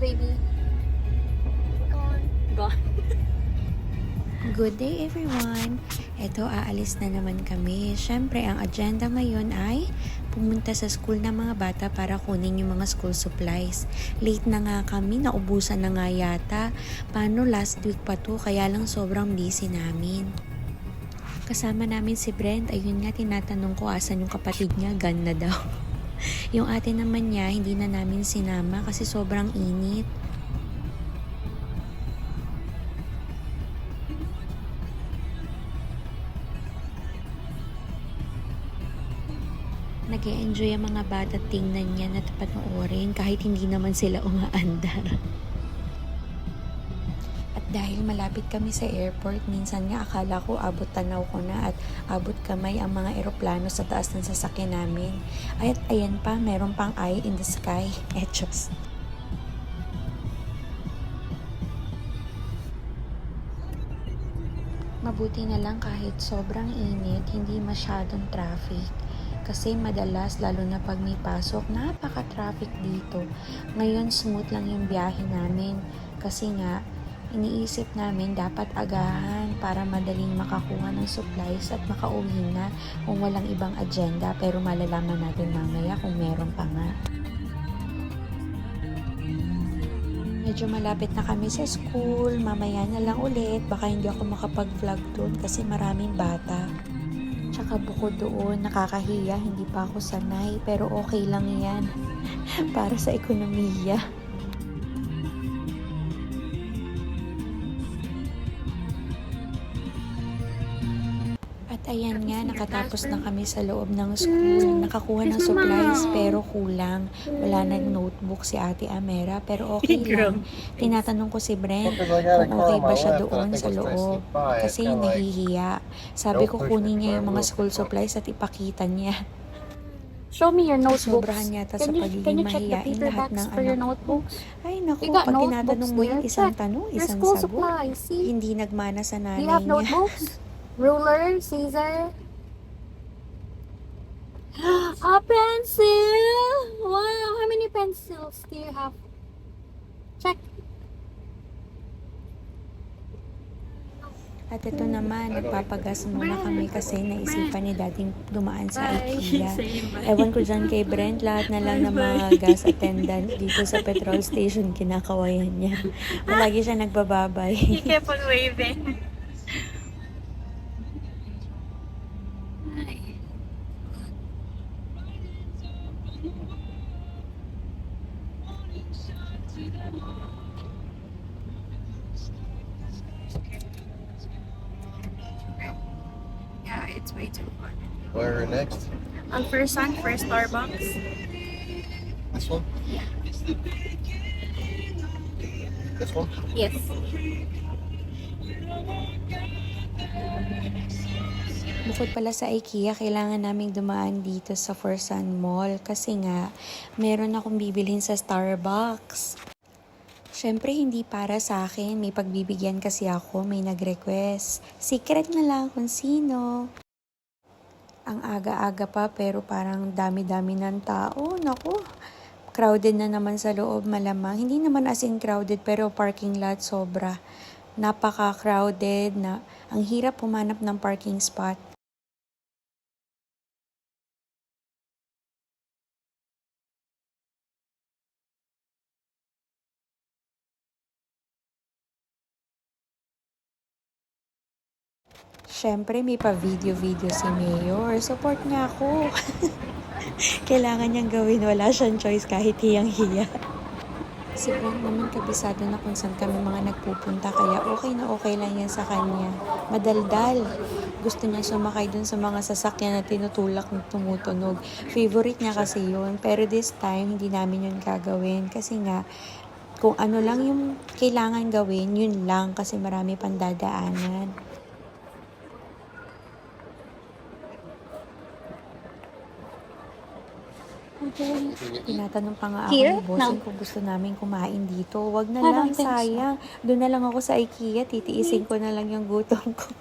baby. Gone. Gone. Good day everyone! Eto, aalis na naman kami. Siyempre, ang agenda ngayon ay pumunta sa school ng mga bata para kunin yung mga school supplies. Late na nga kami, naubusan na nga yata. Paano last week pa to, kaya lang sobrang busy namin. Kasama namin si Brent, ayun nga tinatanong ko asan yung kapatid niya, gone na daw. Yung ate naman niya, hindi na namin sinama kasi sobrang init. Nag-e-enjoy ang mga bata tingnan niya at panoorin kahit hindi naman sila umaandar. At dahil malapit kami sa airport, minsan nga akala ko abot tanaw ko na at abot kamay ang mga eroplano sa taas ng sasakyan namin. At ayan pa, meron pang eye in the sky. Echos. Mabuti na lang kahit sobrang init, hindi masyadong traffic. Kasi madalas, lalo na pag may pasok, napaka-traffic dito. Ngayon, smooth lang yung biyahe namin. Kasi nga, iniisip namin dapat agahan para madaling makakuha ng supplies at makauwi na kung walang ibang agenda. Pero malalaman natin mamaya kung meron pa nga. Medyo malapit na kami sa school. Mamaya na lang ulit. Baka hindi ako makapag-vlog doon kasi maraming bata. Tsaka bukod doon, nakakahiya, hindi pa ako sanay, pero okay lang yan. Para sa ekonomiya. At ayan nga, nakatapos na kami sa loob ng school. Nakakuha ng supplies, pero kulang. Wala nang notebook si Ate Amera, pero okay lang. Tinatanong ko si Brent kung okay ba siya doon sa loob. Kasi nahihiya. Sabi ko kunin niya yung mga school supplies at ipakita niya. Show me your notebooks. Sobrahan yata sa Can pagiging you check the mahiyain paper lahat backs ng for your anak ko. notebooks? Ay naku, You got pag tinatanong mo notebooks yung there. isang Check tanong, your isang school sagot. supplies. See? Hindi nagmana sa Do nanay you have niya. notebooks? Ruler, Caesar? A pencil! Wow, how many pencils do you have? Check. At ito naman, nagpapagas muna kami kasi naisipan ni dating dumaan sa IKEA. Ewan ko dyan kay Brent, lahat na lang ng mga gas attendant dito sa petrol station kinakawayan niya. Lagi siya nagbababay. He kept on waving. Yeah, it's way too far. Where next? On first one, first Starbucks. This one? Yeah. This one? Yes. Bukod pala sa IKEA, kailangan naming dumaan dito sa Forsan Mall kasi nga, meron akong bibilhin sa Starbucks. Siyempre, hindi para sa akin. May pagbibigyan kasi ako, may nag-request. Secret na lang kung sino. Ang aga-aga pa pero parang dami-dami ng tao. Naku, crowded na naman sa loob malamang. Hindi naman as in crowded pero parking lot sobra. Napaka-crowded na ang hirap pumanap ng parking spot. Siyempre, may pa-video-video si Mayor. Support niya ako. Kailangan niyang gawin. Wala siyang choice kahit hiyang-hiya. Si Brent naman kabisado na kung saan kami mga nagpupunta. Kaya okay na okay lang yan sa kanya. Madaldal. Gusto niya sumakay dun sa mga sasakyan na tinutulak ng tumutunog. Favorite niya kasi yun. Pero this time, hindi namin yun gagawin. Kasi nga, kung ano lang yung kailangan gawin, yun lang. Kasi marami pang dadaanan. Tinatanong pa nga ako Here? ni bossing No. kung gusto namin kumain dito. Wag na I lang, don't think so. sayang. Doon na lang ako sa IKEA, titiisin ko na lang yung gutom ko.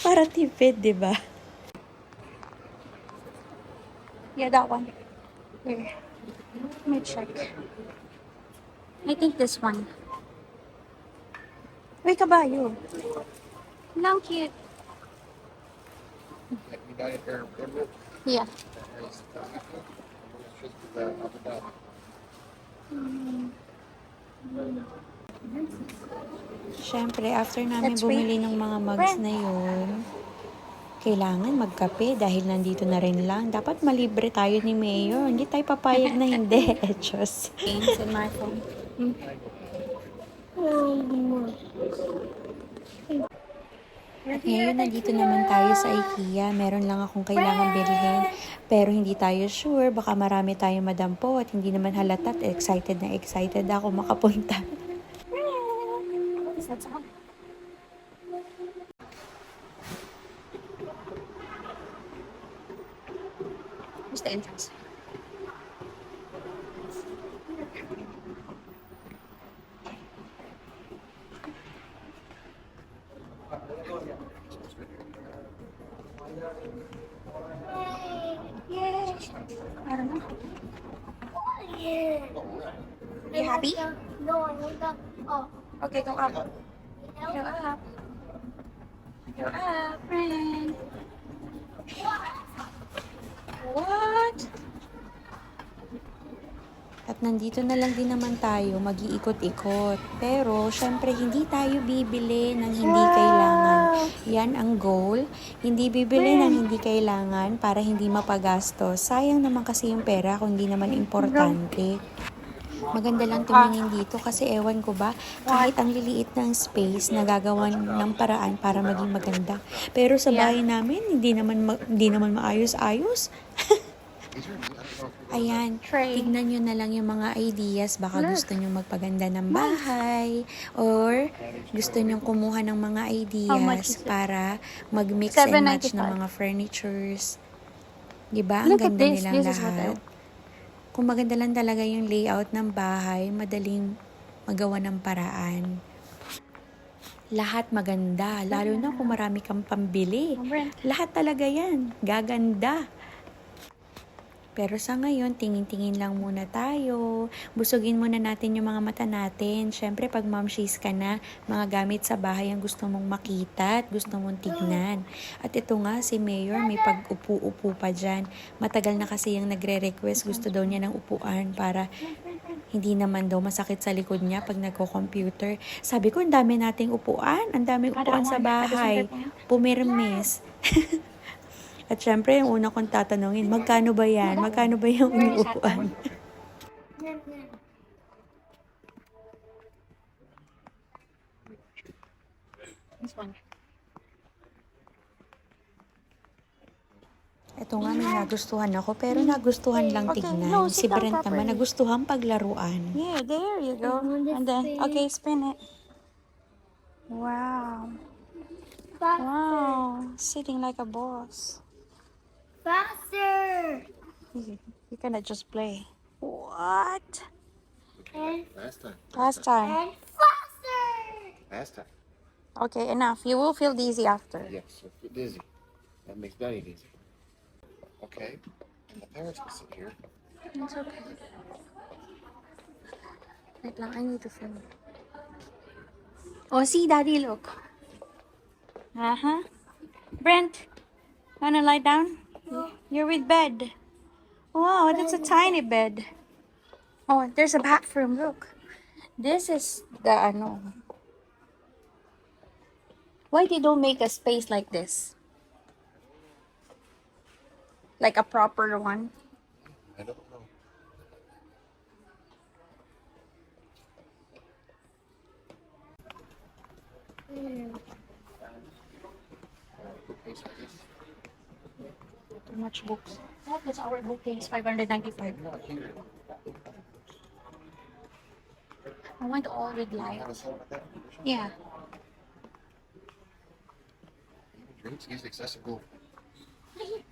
Para tipid, di ba? Yeah, that one. Here. Let me check. I think this one. Uy, kabayo. Lang cute. Like we got it here. Yeah. Siyempre, after namin Let's bumili ng mga mugs na yun, kailangan magkape dahil nandito na rin lang. Dapat malibre tayo ni Mayor. Hindi tayo papayag na hindi. Diyos. Games in my phone. At ngayon, nandito naman tayo sa IKEA. Meron lang akong kailangan bilhin. Pero hindi tayo sure. Baka marami tayong madampo at hindi naman halata at excited na excited ako makapunta. That's all. Where's the entrance? I don't know. You happy? No, I want the. Oh. Okay, go up. Go up. Go up, friend. What? At nandito na lang din naman tayo, mag-iikot-ikot. Pero, syempre, hindi tayo bibili ng hindi kailangan. Yan ang goal. Hindi bibili ng hindi kailangan para hindi mapagastos. Sayang naman kasi yung pera kung hindi naman importante. Maganda lang tumingin dito kasi ewan ko ba, kahit ang liliit ng space, nagagawan ng paraan para maging maganda. Pero sa bahay namin, hindi naman maayos-ayos. Ayan, tignan nyo na lang yung mga ideas. Baka gusto nyo magpaganda ng bahay or gusto nyo kumuha ng mga ideas para mag-mix and match ng mga furnitures. Diba? Ang Look at ganda this. nilang This is what lahat. Kung maganda lang talaga yung layout ng bahay, madaling magawa ng paraan. Lahat maganda, lalo na kung marami kang pambili. Lahat talaga yan, gaganda. Pero sa ngayon, tingin-tingin lang muna tayo. Busugin muna natin yung mga mata natin. Siyempre, pag momshies ka na, mga gamit sa bahay ang gusto mong makita at gusto mong tignan. At ito nga, si Mayor, may pag-upo-upo pa dyan. Matagal na kasi yung nagre-request. Gusto daw niya ng upuan para hindi naman daw masakit sa likod niya pag nagko-computer. Sabi ko, ang dami nating upuan. Ang daming upuan sa bahay. Pumirmis. At syempre, yung una kong tatanungin, magkano ba yan? Magkano ba yung inuupuan? This one. Ito nga, may nagustuhan ako, pero nagustuhan lang tignan. Si Brent naman, nagustuhan paglaruan. Yeah, there you go. And then, okay, spin it. Wow. Wow. Sitting like a boss. Faster! You cannot just play. What? And, Last time. Last time. and faster! Last time. Okay, enough. You will feel dizzy after. Yes, so if you're dizzy. That makes Daddy dizzy. Okay. And the parents can sit here. It's okay. Wait lang, I need to film. Oh, see, Daddy, look. Uh-huh. Brent, wanna lie down? You're with bed. Wow, that's a tiny bed. Oh, there's a bathroom, look. This is the, ano. Why they don't make a space like this? Like a proper one? I don't know. Too much books. Oh, that's our bookings, 595. Not here. I want all with light. Have a soda with that? Yeah. Drinks is accessible. Is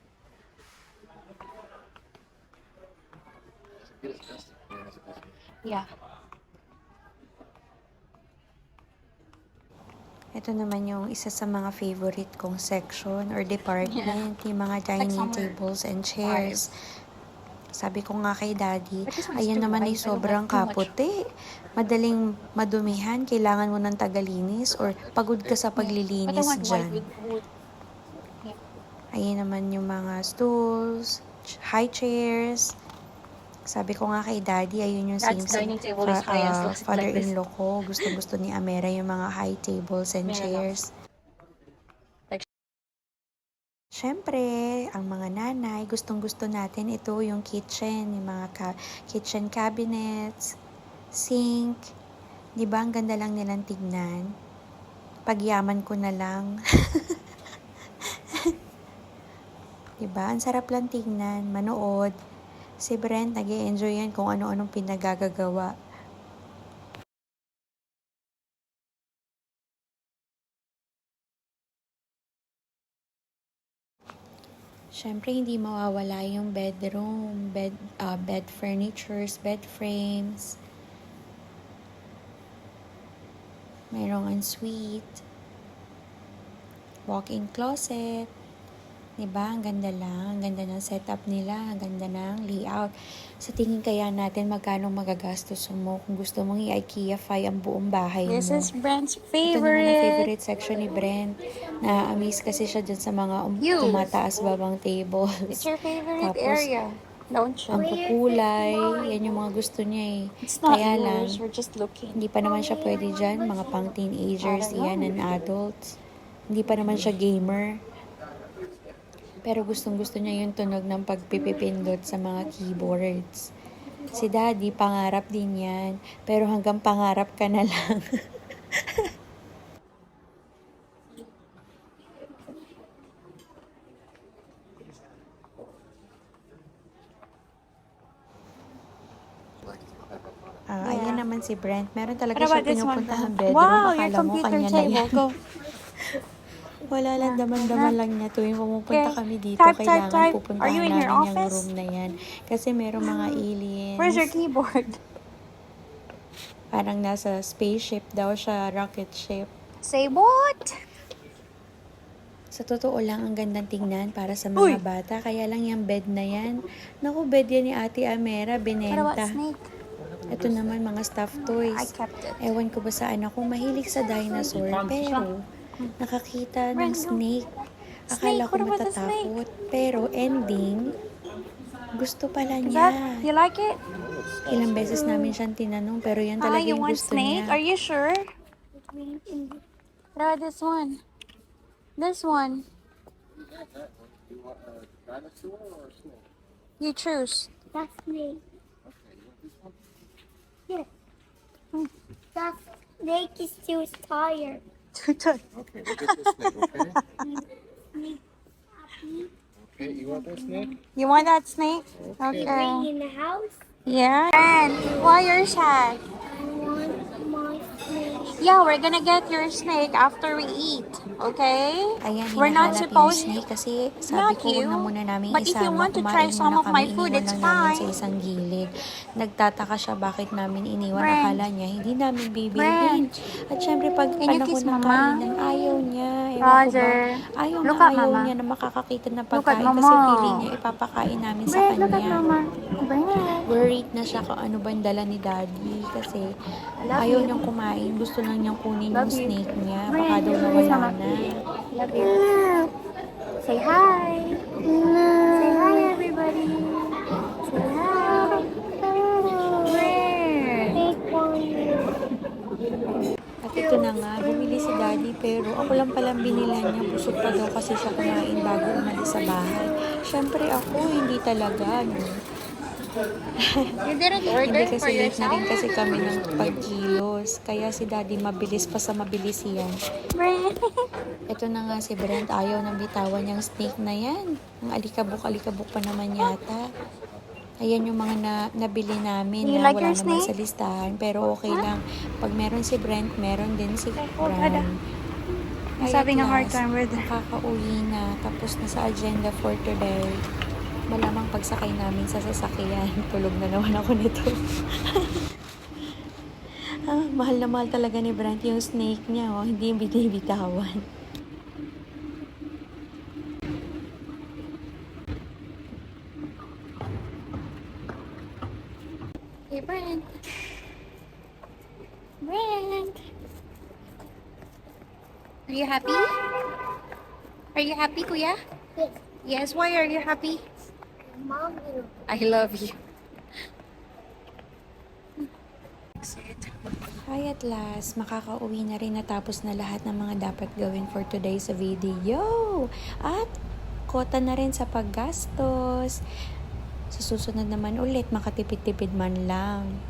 it accessible? Yeah, it's accessible. Yeah. Ito naman yung isa sa mga favorite kong section or department, yung mga dining somewhere tables and chairs. Sabi ko nga kay Daddy, But this one's ayan too naman ay white. I don't sobrang like too much. kapote. Madaling madumihan, kailangan mo ng tagalinis or pagod ka sa But I paglilinis want white dyan. with wood. Ayan naman yung mga stools, high chairs. Sabi ko nga kay Daddy, ayun yung Dad's same sa dining table is high as well, like this. father-in-law ko. Gustong-gusto ni Amera yung mga high tables and Meron chairs. Like- Siyempre, ang mga nanay, gustong-gusto natin ito yung kitchen, yung mga kitchen cabinets, sink. Di ba, ang ganda lang nilang tignan. Pagyaman ko na lang. Di ba, ang sarap lang tignan, manood. Si Brent, nag-e-enjoy yan kung ano-anong pinagagagawa. Siyempre, hindi mawawala yung bedroom, bed furnitures, bed frames. Mayroong ensuite, walk-in closet. Diba? Ang ganda lang. Ang ganda ng setup nila. Ang ganda ng layout. Sa tingin kaya natin magkano magagastos mo kung gusto mong i-IKEA-fy ang buong bahay mo. This is Brent's Ito naman ang favorite. favorite section ni Brent. Na-amaze kasi siya dyan sa mga You. tumataas babang tables. It's your favorite Tapos, area. Don't you? ang kukulay, yan yung mga gusto niya eh. It's not Kaya lang, yours. We're just looking. hindi pa naman siya pwede dyan. Mga pang teenagers yan and adults. Hindi pa naman siya gamer. Pero gustong-gusto niya yung tunog ng pagpipipindot sa mga keyboards. Si Daddy, pangarap din yan. Pero hanggang pangarap ka na lang. Ayan naman si Brent. Meron talaga What siya about this one? pinupuntahang bedroom. Wow, your Akala mo computer kanya na table. yan. Go. Wala lang, daman-daman lang niya. Tuwing pumupunta Okay. kami dito, Type. kailangan Are pupuntahan you in namin your yung office? room na yan. Kasi merong mga aliens. Where's your keyboard? Parang nasa spaceship daw siya, rocket ship. Say what? Sa totoo lang, ang gandang tingnan para sa mga bata. Kaya lang yung bed na yan. Naku, bed yan ni Ate Amera, What about binenta. snake? Ito naman, mga stuffed I toys. kept it. Ewan ko ba sa anak ko, mahilig sa dinosaur. Pero, nakakita ng snake. Akala Snake? ko What about the matatakot. Pero, ending, gusto pala Is niya. that, you like it? Ilang beses namin siyang tinanong, pero yan talaga You yung want gusto snake? niya. Are you sure? What about this one? This one. You want a dinosaur or a snake? You choose. That's me. Okay, you want this one? Here. That snake is too tired. Okay, we'll get this snake, okay? Okay, you want that snake? You want that snake? Okay. Okay. In the house, Yeah. And why you're sad? I want my snake. Yeah, we're gonna get your snake after we eat. Okay? Ayan, We're not hinahanap yung supposed. snake kasi sabi Not ko huwag you. na muna namin But if you isama. want to Kumain try some muna of my kami, food, iniwan it's lang namin sa fine. isang gilid. Nagtataka siya bakit namin iniwan. Brent. Akala niya hindi namin bibilhin. Brent. At syempre pag Can you panahon kiss ng Mama? kainan, ayaw niya. Ewan ko Roger. ba, ayaw Look na at ayaw Mama. niya na makakakita ng Look at pagkain kasi Mama. feeling niya ipapakain namin sa Brent, look at kanya. Mama. Brent. Worried na siya kung ano ba yung dala ni Daddy kasi ayaw niyang kumain. Gusto lang niyang kunin yung Love you. snake niya. Brent, Baka daw kiss nawala Mama. na. Love you. Say hi. Say hi, everybody. Say hi. Brent. Take one. At ito na nga, bumili si Daddy pero ako lang palang binilan niya. Busog pa daw kasi siya kumain bago umalis sa bahay. Syempre ako, hindi talaga. No? You didn't order Hindi for kasi late na yourself? rin kasi kami ng pagkilos. Kaya si Daddy mabilis pa sa mabilis yan. Brent. Ito na nga si Brent, ayaw nang bitawan yung snake na yan. Ang alikabok-alikabok pa naman yata. Ayan yung mga nabili namin You na like wala your naman snake? sa listahan. Pero okay lang. Pag meron si Brent, meron din si Brown. He's Ay, having a at hard last, time with nakakauwi na. Tapos na sa agenda for today. Malamang pagsakay namin sa sasakyan. Tulog na naman ako nito. Mahal na mahal talaga ni Brent yung snake niya. Oh. Hindi yung binibitawan. Hey, Brent. Brent. Are you happy? Are you happy, Kuya? Yes. Yes, why are you happy? Mom, you. I love you. Hi, at last, makakauwi na rin, natapos na lahat ng mga dapat gawin for today's video. At kota na rin sa paggastos. Sa susunod naman ulit, makatipid-tipid man lang.